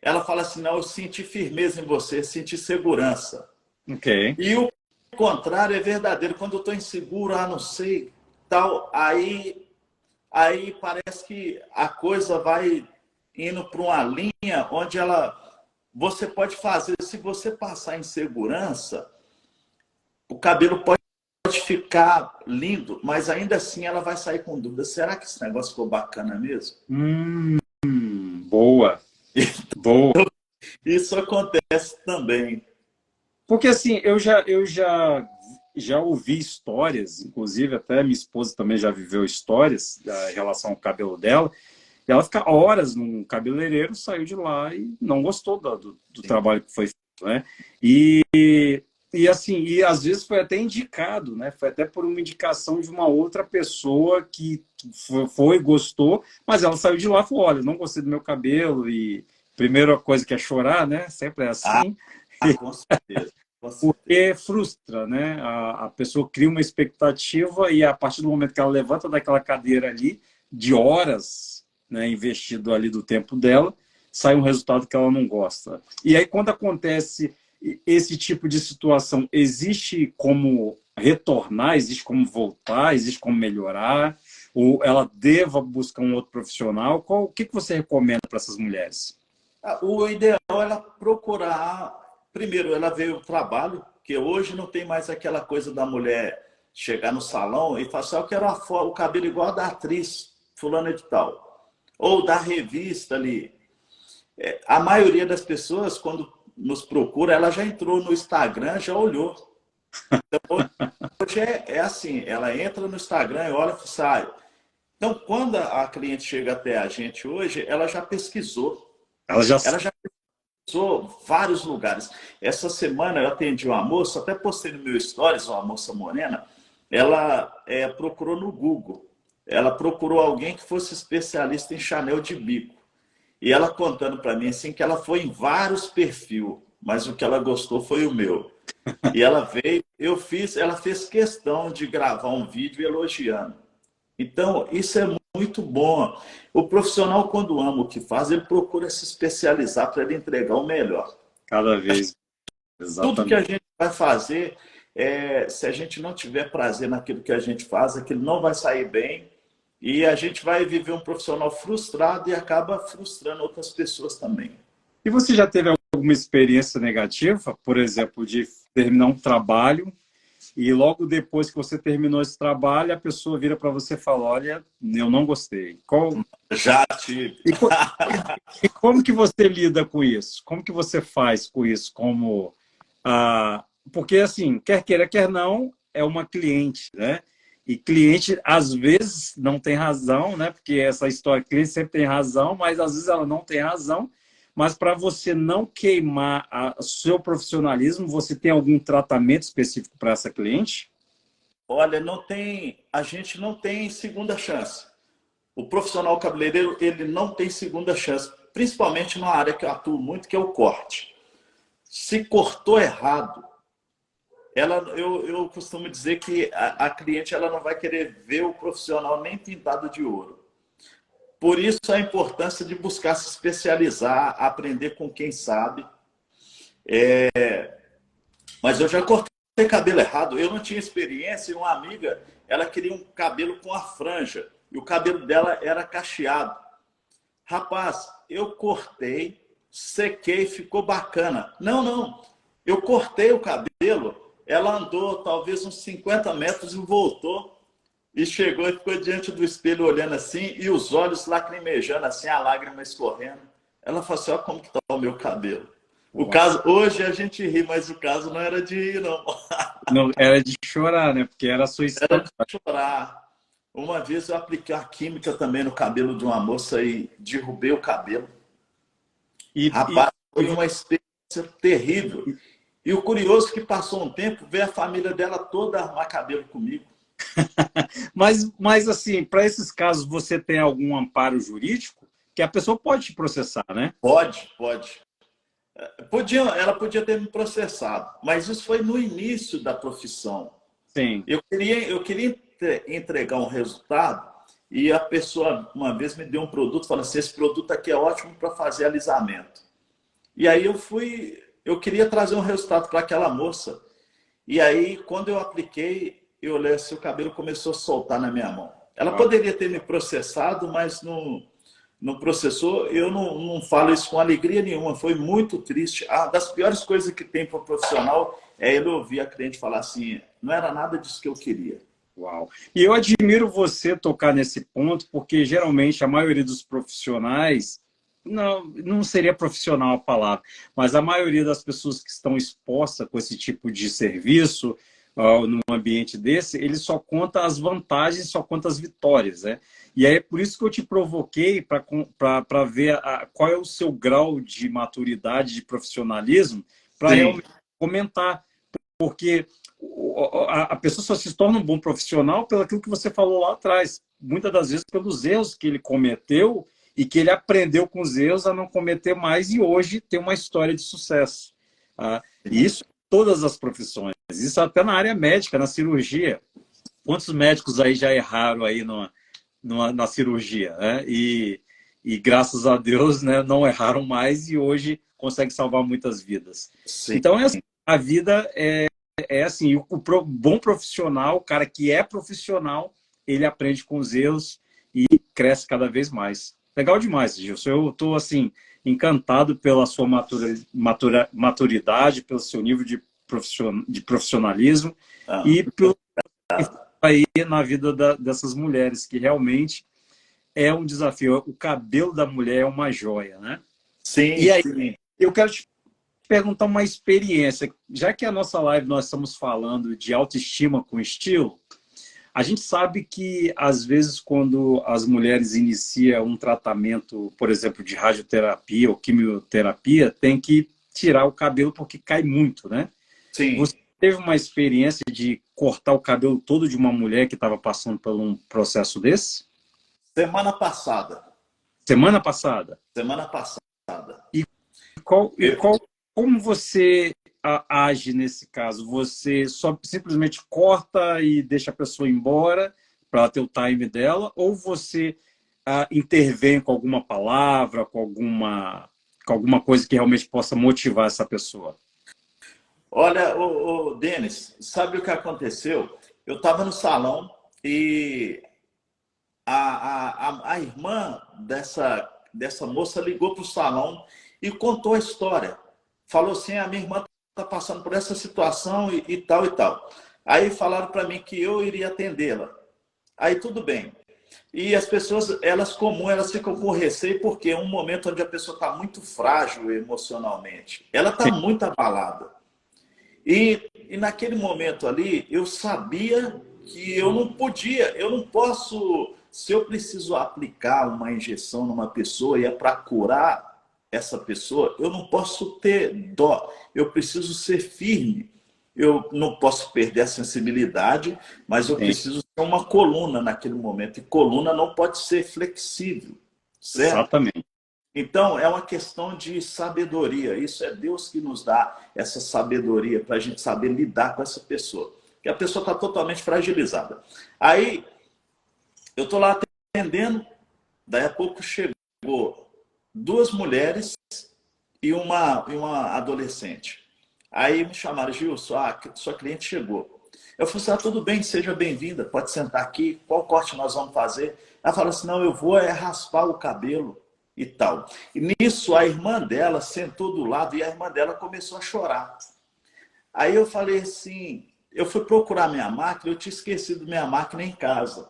Ela fala assim, não, eu senti firmeza em você, senti segurança. Ok. E o contrário é verdadeiro. Quando eu estou inseguro, não sei, tal, aí parece que a coisa vai indo para uma linha onde você pode fazer, se você passar em segurança, o cabelo pode ficar lindo, mas ainda assim ela vai sair com dúvida. Será que esse negócio ficou bacana mesmo? Boa. Boa. Isso acontece também. Porque assim, eu já ouvi histórias, inclusive até minha esposa também já viveu histórias em relação ao cabelo dela, e ela fica horas num cabeleireiro, saiu de lá e não gostou do trabalho que foi feito, né? E assim, e às vezes foi até indicado, né? Foi até por uma indicação de uma outra pessoa que gostou, mas ela saiu de lá e falou, olha, não gostei do meu cabelo, e primeira coisa que é chorar, né? Sempre é assim. Com certeza. Porque frustra, né? A pessoa cria uma expectativa e a partir do momento que ela levanta daquela cadeira ali, de horas, né, investido ali do tempo dela, sai um resultado que ela não gosta. E aí, quando acontece esse tipo de situação, existe como retornar, existe como voltar, existe como melhorar? Ou ela deva buscar um outro profissional? O que você recomenda para essas mulheres? O ideal é ela procurar, primeiro, ela ver o trabalho, que hoje não tem mais aquela coisa da mulher chegar no salão e falar assim, eu quero o cabelo igual a da atriz, fulana de tal. Ou da revista ali. A maioria das pessoas, quando nos procura, ela já entrou no Instagram, já olhou. Então, hoje é assim, ela entra no Instagram e olha e sai. Então, quando a cliente chega até a gente hoje, ela já pesquisou. Ela já... Ela já pesquisou vários lugares. Essa semana eu atendi uma moça, até postei no meu stories, uma moça morena, ela procurou no Google. Ela procurou alguém que fosse especialista em Chanel de bico. E ela contando para mim assim que ela foi em vários perfis, mas o que ela gostou foi o meu. E ela veio, ela fez questão de gravar um vídeo elogiando. Então, isso é muito bom. O profissional, quando ama o que faz, ele procura se especializar para ele entregar o melhor. Cada vez. Tudo que a Exatamente. gente vai fazer, se a gente não tiver prazer naquilo que a gente faz, aquilo não vai sair bem. E a gente vai viver um profissional frustrado e acaba frustrando outras pessoas também. E você já teve alguma experiência negativa, por exemplo, de terminar um trabalho e logo depois que você terminou esse trabalho, a pessoa vira para você e fala, olha, eu não gostei. Já tive. E como que você lida com isso? Como que você faz com isso? Porque, assim, quer queira, quer não, é uma cliente, né? E cliente, às vezes, não tem razão, né? Porque essa história, cliente sempre tem razão, mas às vezes ela não tem razão. Mas para você não queimar o seu profissionalismo, você tem algum tratamento específico para essa cliente? Olha, a gente não tem segunda chance. O profissional cabeleireiro, ele não tem segunda chance, principalmente numa área que eu atuo muito, que é o corte. Se cortou errado, eu costumo dizer que a cliente ela não vai querer ver o profissional nem pintado de ouro. Por isso a importância de buscar se especializar, aprender com quem sabe. Mas eu já cortei cabelo errado, eu não tinha experiência e uma amiga, ela queria um cabelo com a franja e o cabelo dela era cacheado. Rapaz, eu cortei, sequei, ficou bacana. Não, eu cortei o cabelo, ela andou talvez uns 50 metros e voltou. E chegou e ficou diante do espelho olhando assim, e os olhos lacrimejando assim, a lágrima escorrendo. Ela falou assim, olha como que tá o meu cabelo. O caso, hoje a gente ri, mas o caso não era de rir, não. Não, era de chorar, né? Porque era a sua Era história. de chorar. Uma vez eu apliquei a química também no cabelo de uma moça e derrubei o cabelo. Rapaz, foi uma experiência terrível. E o curioso é que passou um tempo, veio a família dela toda arrumar cabelo comigo. Mas assim, para esses casos, você tem algum amparo jurídico que a pessoa pode te processar, né? Pode. Ela podia ter me processado, mas isso foi no início da profissão. Sim. Eu queria entregar um resultado e a pessoa uma vez me deu um produto, falou assim, esse produto aqui é ótimo para fazer alisamento. E aí eu queria trazer um resultado para aquela moça. E aí, quando eu apliquei, eu olhei assim, o cabelo começou a soltar na minha mão. Ela poderia ter me processado, mas não processou. Eu não falo isso com alegria nenhuma, foi muito triste. Uma das piores coisas que tem para o profissional é ele ouvir a cliente falar assim, não era nada disso que eu queria. Uau! E eu admiro você tocar nesse ponto, porque geralmente a maioria dos profissionais, não seria profissional a palavra, mas a maioria das pessoas que estão expostas com esse tipo de serviço, num ambiente desse, ele só conta as vantagens, só conta as vitórias, né? E aí é por isso que eu te provoquei para ver qual é o seu grau de maturidade, de profissionalismo, para realmente comentar, porque a pessoa só se torna um bom profissional pelo aquilo que você falou lá atrás. Muitas das vezes pelos erros que ele cometeu e que ele aprendeu com os erros a não cometer mais e hoje tem uma história de sucesso. E isso em todas as profissões. Isso até na área médica, na cirurgia. Quantos médicos aí já erraram aí na cirurgia, né? e graças a Deus, né, não erraram mais e hoje consegue salvar muitas vidas. Sim. Então, é assim, a vida é assim, bom profissional, o cara que é profissional, ele aprende com os erros e cresce cada vez mais. Legal demais, Gilson. Eu estou assim, encantado pela sua maturidade, pelo seu nível de profissionalismo Ah, e pelo que faz aí na vida dessas mulheres, que realmente é um desafio. O cabelo da mulher é uma joia, né? sim, E aí, sim. eu quero te perguntar uma experiência. Já que a nossa live nós estamos falando de autoestima com estilo, a gente sabe que, às vezes, quando as mulheres iniciam um tratamento, por exemplo, de radioterapia ou quimioterapia, tem que tirar o cabelo porque cai muito, né? Sim. Você teve uma experiência de cortar o cabelo todo de uma mulher que estava passando por um processo desse? Semana passada. Semana passada. Semana passada. E qual, e Eu, qual, como você age nesse caso? Você só simplesmente corta e deixa a pessoa embora para ter o time dela? Ou você intervém com alguma palavra, com alguma coisa que realmente possa motivar essa pessoa? olha, Denis, sabe o que aconteceu? Eu estava no salão e a irmã dessa moça ligou para o salão e contou a história. Falou assim, a minha irmã está passando por essa situação e tal e tal. Aí falaram para mim que eu iria atendê-la. Aí tudo bem. E as pessoas, elas ficam com receio porque é um momento onde a pessoa está muito frágil emocionalmente. Ela está muito abalada. E naquele momento ali, eu sabia que eu não podia, eu não posso, se eu preciso aplicar uma injeção numa pessoa e é para curar essa pessoa, eu não posso ter dó, eu preciso ser firme. Eu não posso perder a sensibilidade, mas eu Sim, preciso ser uma coluna naquele momento. E coluna não pode ser flexível, certo? exatamente. Então, é uma questão de sabedoria. Isso é Deus que nos dá essa sabedoria para a gente saber lidar com essa pessoa. Porque a pessoa está totalmente fragilizada. Aí, eu estou lá atendendo, daí a pouco chegou duas mulheres e uma adolescente. Aí me chamaram, Gilson, sua cliente chegou. Eu falei assim, tudo bem, seja bem-vinda, pode sentar aqui, qual corte nós vamos fazer? Ela falou assim, não, eu vou raspar o cabelo e tal. E nisso a irmã dela sentou do lado e a irmã dela começou a chorar. Aí eu falei assim, eu fui procurar minha máquina, eu tinha esquecido minha máquina em casa,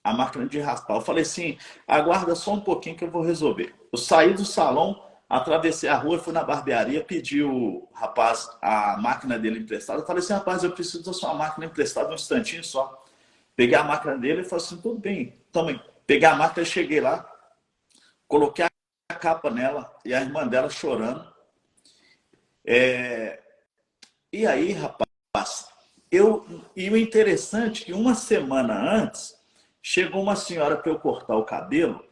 a máquina de raspar. Eu falei assim, aguarda só um pouquinho que eu vou resolver. Eu saí do salão, atravessei a rua, fui na barbearia, pedi o rapaz a máquina dele emprestada. Eu falei assim, rapaz, eu preciso da sua máquina emprestada um instantinho só. Peguei a máquina dele e falei assim, tudo bem, toma. Peguei a máquina, cheguei lá, coloquei a capa nela e a irmã dela chorando. E aí, rapaz, e o interessante é que uma semana antes, chegou uma senhora para eu cortar o cabelo,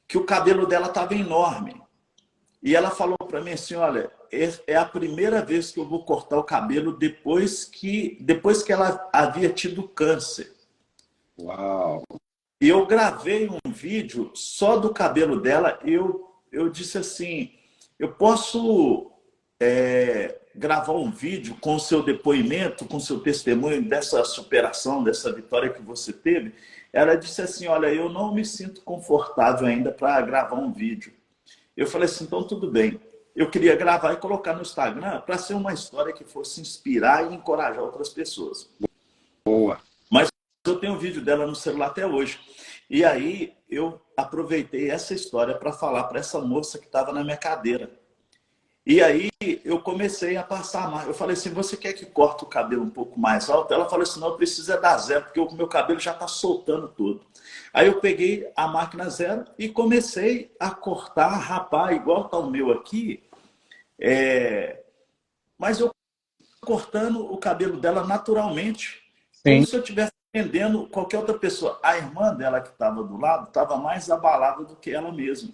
que o cabelo dela estava enorme. E ela falou para mim assim, olha, é a primeira vez que eu vou cortar o cabelo depois que ela havia tido câncer. Uau! E eu gravei um vídeo só do cabelo dela. Eu disse assim, eu posso gravar um vídeo com o seu depoimento, com o seu testemunho dessa superação, dessa vitória que você teve? Ela disse assim, olha, eu não me sinto confortável ainda para gravar um vídeo. Eu falei assim, então tudo bem. Eu queria gravar e colocar no Instagram para ser uma história que fosse inspirar e encorajar outras pessoas. Boa! Mas eu tenho um vídeo dela no celular até hoje. E aí eu aproveitei essa história para falar para essa moça que estava na minha cadeira. E aí eu comecei a passar a marca. Eu falei assim, você quer que corte o cabelo um pouco mais alto? Ela falou assim, não, eu preciso dar zero, porque o meu cabelo já está soltando todo. Aí eu peguei a máquina zero e comecei a cortar, rapar, igual está o meu aqui. Mas eu cortando o cabelo dela naturalmente, como Sim, se eu estivesse atendendo qualquer outra pessoa. A irmã dela que estava do lado estava mais abalada do que ela mesma.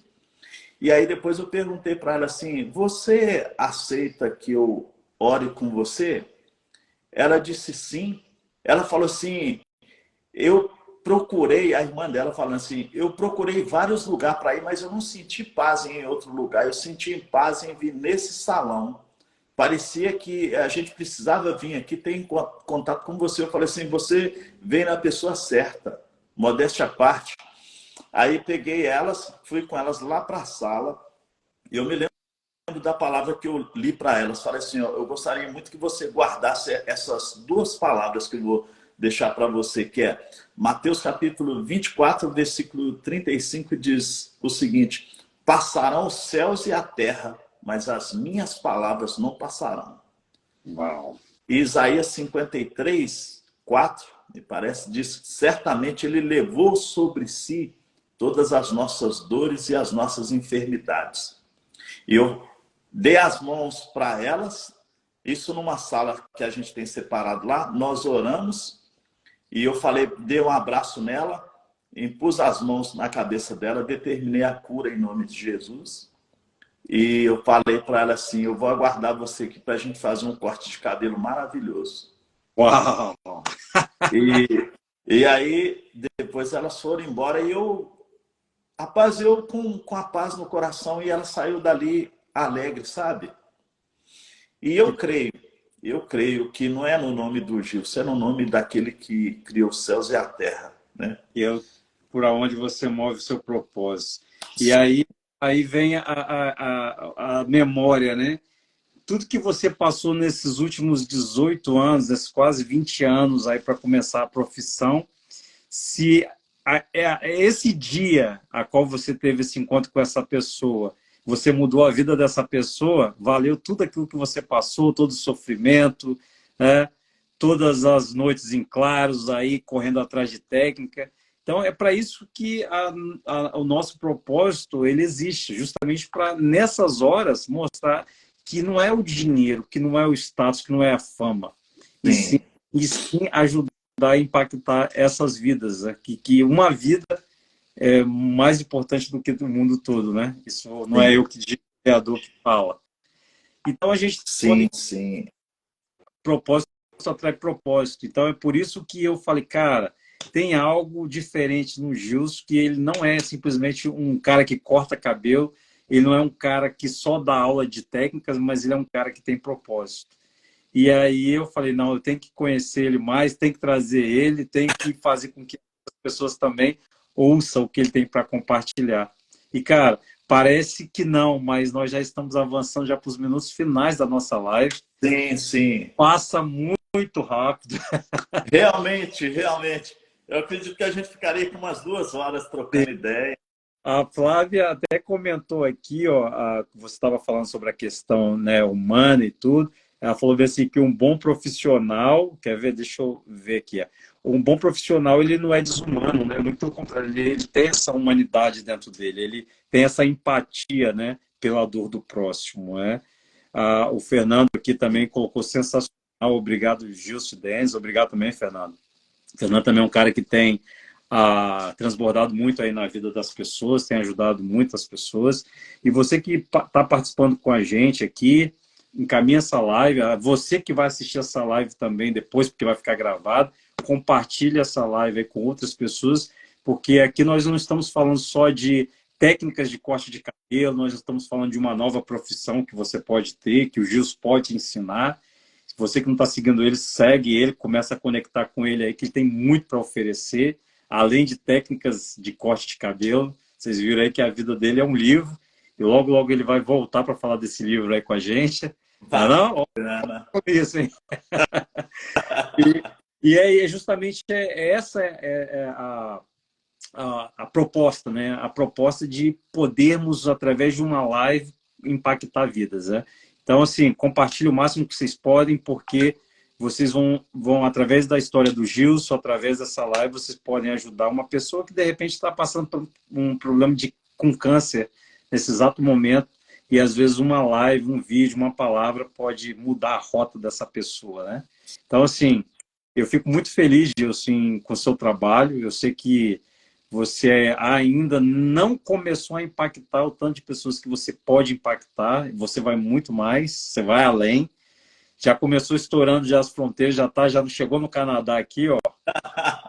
E aí depois eu perguntei para ela assim, você aceita que eu ore com você? Ela disse sim. Ela falou assim, eu procurei, a irmã dela falando assim, eu procurei vários lugares para ir, mas eu não senti paz em outro lugar, eu senti paz em vir nesse salão. Parecia que a gente precisava vir aqui, ter contato com você. Eu falei assim, você veio na pessoa certa, modéstia à parte. Aí peguei elas, fui com elas lá para a sala, e eu me lembro da palavra que eu li para elas. Falei assim, ó, eu gostaria muito que você guardasse essas duas palavras que eu vou deixar para você, que é Mateus capítulo 24, versículo 35, diz o seguinte: passarão os céus e a terra, mas as minhas palavras não passarão. Uau. E Isaías 53, 4, me parece, diz: certamente ele levou sobre si todas as nossas dores e as nossas enfermidades. E eu dei as mãos para elas, isso numa sala que a gente tem separado lá, nós oramos, e eu falei, dei um abraço nela, impus as mãos na cabeça dela, determinei a cura em nome de Jesus, e eu falei para ela assim, eu vou aguardar você aqui para a gente fazer um corte de cabelo maravilhoso. Uau! E aí, depois elas foram embora, e rapaz, eu com a paz no coração, e ela saiu dali alegre, sabe? E eu creio que não é no nome do Gilson, é no nome daquele que criou os céus e a terra, né? E é por onde você move o seu propósito. E aí vem a memória, né? Tudo que você passou nesses últimos 18 anos, nesses quase 20 anos aí para começar a profissão, se esse dia a qual você teve esse encontro com essa pessoa, você mudou a vida dessa pessoa, valeu tudo aquilo que você passou, todo o sofrimento, né? Todas as noites em claros aí, correndo atrás de técnica. Então, é para isso que o nosso propósito ele existe, justamente para, nessas horas, mostrar que não é o dinheiro, que não é o status, que não é a fama, e sim ajudar a impactar essas vidas, né? Que uma vida é mais importante do que do mundo todo, né? Isso não é eu que digo, é o criador que fala. Então a gente Sim. propósito atrai propósito. Então é por isso que eu falei, cara, tem algo diferente no Gilson, que ele não é simplesmente um cara que corta cabelo, ele não é um cara que só dá aula de técnicas, mas ele é um cara que tem propósito. E aí eu falei, não, eu tenho que conhecer ele mais, tenho que trazer ele, tenho que fazer com que as pessoas também ouçam o que ele tem para compartilhar. E, cara, parece que não, mas nós já estamos avançando já para os minutos finais da nossa live. Sim. Passa muito rápido. Realmente. Eu acredito que a gente ficaria com umas 2 horas trocando ideia. A Flávia até comentou aqui, ó, você estava falando sobre a questão, né, humana e tudo. Ela falou assim que um bom profissional, quer ver? Deixa eu ver aqui. Um bom profissional ele não é desumano, né? Muito pelo contrário, ele tem essa humanidade dentro dele, ele tem essa empatia, né, pela dor do próximo, né? O Fernando aqui também colocou sensacional. Obrigado, Gilson Denz. Obrigado também, Fernando. O Fernando também é um cara que tem transbordado muito aí na vida das pessoas, tem ajudado muitas pessoas. E você que está participando com a gente aqui, encaminha essa live. Você que vai assistir essa live também depois, porque vai ficar gravado, compartilha essa live aí com outras pessoas, porque aqui nós não estamos falando só de técnicas de corte de cabelo, nós estamos falando de uma nova profissão que você pode ter, que o Gilson pode ensinar. Se você que não está seguindo ele, segue ele, começa a conectar com ele aí, que ele tem muito para oferecer, além de técnicas de corte de cabelo. Vocês viram aí que a vida dele é um livro, e logo ele vai voltar para falar desse livro aí com a gente. Não? Isso, hein? E é justamente essa a proposta, né? A proposta de podermos, através de uma live, impactar vidas, né? Então, assim, compartilhe o máximo que vocês podem, porque vocês vão, através da história do Gilson, através dessa live, vocês podem ajudar uma pessoa que, de repente, está passando por um problema com câncer nesse exato momento, e, às vezes, uma live, um vídeo, uma palavra pode mudar a rota dessa pessoa, né? Então, assim, eu fico muito feliz, Gilson, com o seu trabalho. Eu sei que você ainda não começou a impactar o tanto de pessoas que você pode impactar, você vai muito mais, você vai além. já começou estourando já as fronteiras, já chegou no Canadá aqui, ó.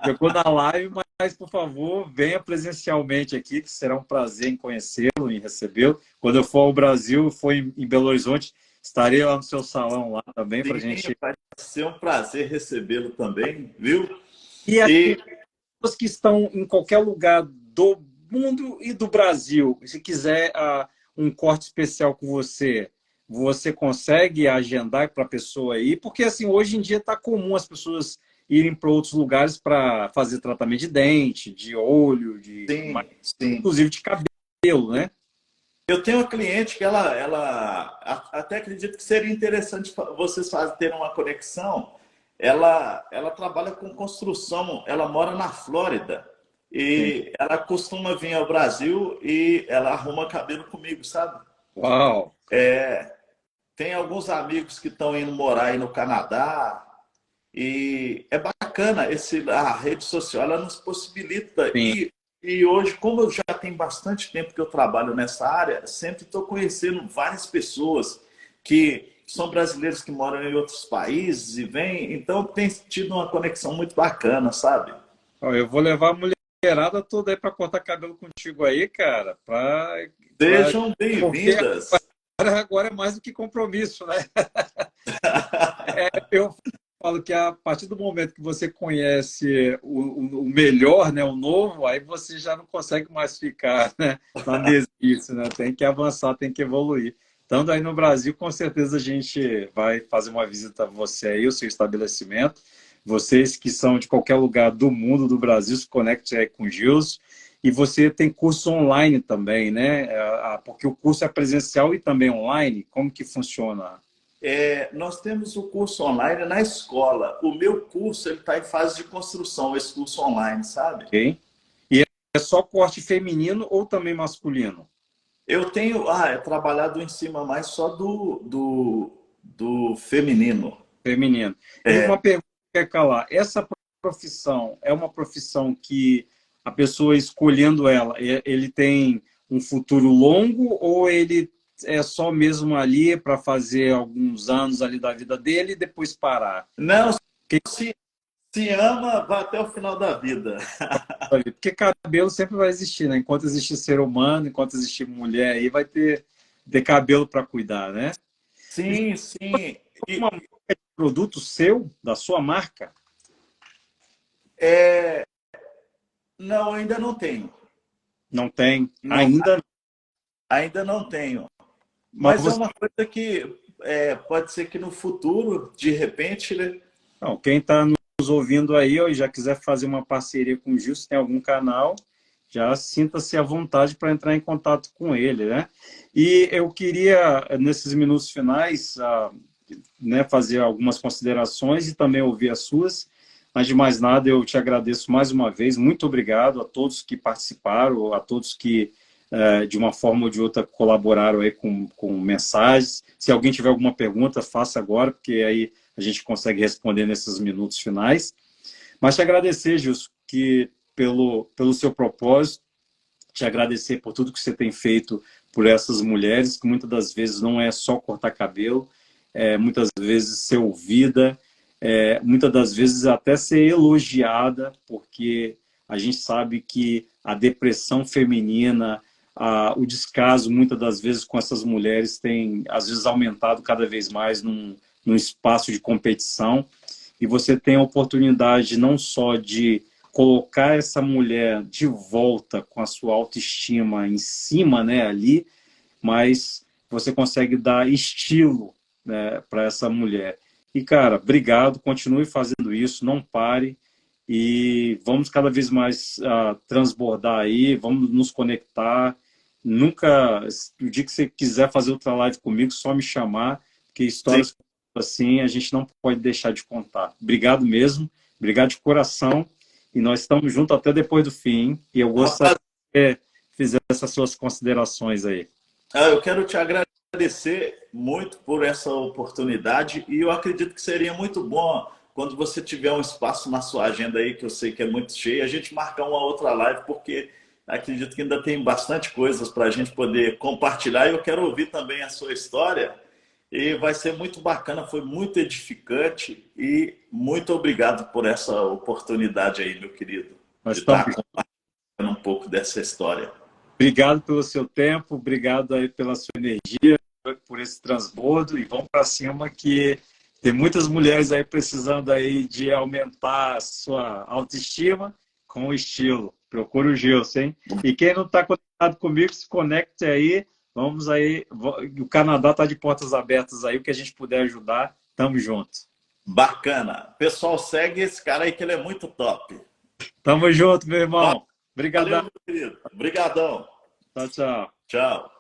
Chegou na live, mas, por favor, venha presencialmente aqui, que será um prazer em conhecê-lo, em recebê-lo. Quando eu for ao Brasil, for em Belo Horizonte, estarei lá no seu salão lá também para a gente... Vai ser um prazer recebê-lo também, viu? E as pessoas que estão em qualquer lugar do mundo e do Brasil, se quiser um corte especial com você, você consegue agendar para a pessoa aí? Porque assim, hoje em dia está comum as pessoas irem para outros lugares para fazer tratamento de dente, de olho, sim. inclusive de cabelo, né? Eu tenho uma cliente que até acredito que seria interessante vocês terem uma conexão. Ela trabalha com construção, ela mora na Flórida e ela costuma vir ao Brasil e ela arruma cabelo comigo, sabe? Uau! Tem alguns amigos que estão indo morar aí no Canadá e é bacana a rede social, ela nos possibilita. E hoje, como eu já tenho bastante tempo que eu trabalho nessa área, sempre estou conhecendo várias pessoas que são brasileiros que moram em outros países e vêm. Então, tem tido uma conexão muito bacana, sabe? Eu vou levar a mulherada toda aí para cortar cabelo contigo aí, cara. Sejam bem-vindas. Agora é mais do que compromisso, né? Eu falo que a partir do momento que você conhece o melhor, né, o novo, aí você já não consegue mais ficar, né, na mesmice, né? Tem que avançar, tem que evoluir. Estando aí no Brasil, com certeza a gente vai fazer uma visita a você aí, o seu estabelecimento. Vocês que são de qualquer lugar do mundo, do Brasil, se conectem aí com o Gilson. E você tem curso online também, né? Porque o curso é presencial e também online. Como que funciona? Nós temos o curso online na escola. O meu curso está em fase de construção, esse curso online, sabe? Okay. E é só corte feminino ou também masculino? Eu tenho trabalhado em cima mais só do feminino. Feminino. E uma pergunta que quer calar. Essa profissão é uma profissão que a pessoa escolhendo ela, ele tem um futuro longo ou ele é só mesmo ali para fazer alguns anos ali da vida dele e depois parar? Não, se ama, vai até o final da vida. Porque cabelo sempre vai existir, né? Enquanto existir ser humano, enquanto existir mulher aí, vai ter cabelo para cuidar, né? Sim. Uma marca de produto seu, da sua marca? Não, ainda não tenho. Não tem? Não, ainda não tenho. Mas é uma coisa que pode ser que no futuro, de repente... Não, quem está nos ouvindo aí e já quiser fazer uma parceria com o Gil, se tem algum canal, já sinta-se à vontade para entrar em contato com ele, né? E eu queria, nesses minutos finais, né, fazer algumas considerações e também ouvir as suas. Mas, de mais nada, eu te agradeço mais uma vez. Muito obrigado a todos que participaram, a todos que, de uma forma ou de outra, colaboraram aí com mensagens. Se alguém tiver alguma pergunta, faça agora, porque aí a gente consegue responder nesses minutos finais. Mas te agradecer, Gilson, pelo seu propósito, te agradecer por tudo que você tem feito por essas mulheres, que muitas das vezes não é só cortar cabelo, muitas vezes ser ouvida, muitas das vezes até ser elogiada, porque a gente sabe que a depressão feminina, o descaso, muitas das vezes, com essas mulheres tem, às vezes, aumentado cada vez mais num espaço de competição, e você tem a oportunidade não só de colocar essa mulher de volta com a sua autoestima em cima, né, ali, mas você consegue dar estilo, né, para essa mulher. E, cara, obrigado, continue fazendo isso, não pare, e vamos cada vez mais transbordar aí, vamos nos conectar. Nunca, o dia que você quiser fazer outra live comigo, só me chamar, porque histórias assim a gente não pode deixar de contar. Obrigado mesmo, obrigado de coração, e nós estamos juntos até depois do fim, hein? E eu gostaria que você fizesse essas suas considerações aí. Eu quero te agradecer muito por essa oportunidade e eu acredito que seria muito bom quando você tiver um espaço na sua agenda aí, que eu sei que é muito cheio, a gente marcar uma outra live, porque acredito que ainda tem bastante coisas para a gente poder compartilhar e eu quero ouvir também a sua história. E vai ser muito bacana, foi muito edificante e muito obrigado por essa oportunidade aí, meu querido, Nós de estamos. estar compartilhando um pouco dessa história. Obrigado pelo seu tempo, obrigado aí pela sua energia, por esse transbordo e vamos para cima que tem muitas mulheres aí precisando aí de aumentar a sua autoestima com estilo. Procura o Gilson, hein? E quem não está conectado comigo, se conecte aí. Vamos aí. O Canadá está de portas abertas aí. O que a gente puder ajudar, tamo junto. Bacana. Pessoal, segue esse cara aí que ele é muito top. Tamo junto, meu irmão. Obrigadão. Valeu, meu querido. Obrigadão. Tchau, tchau. Tchau.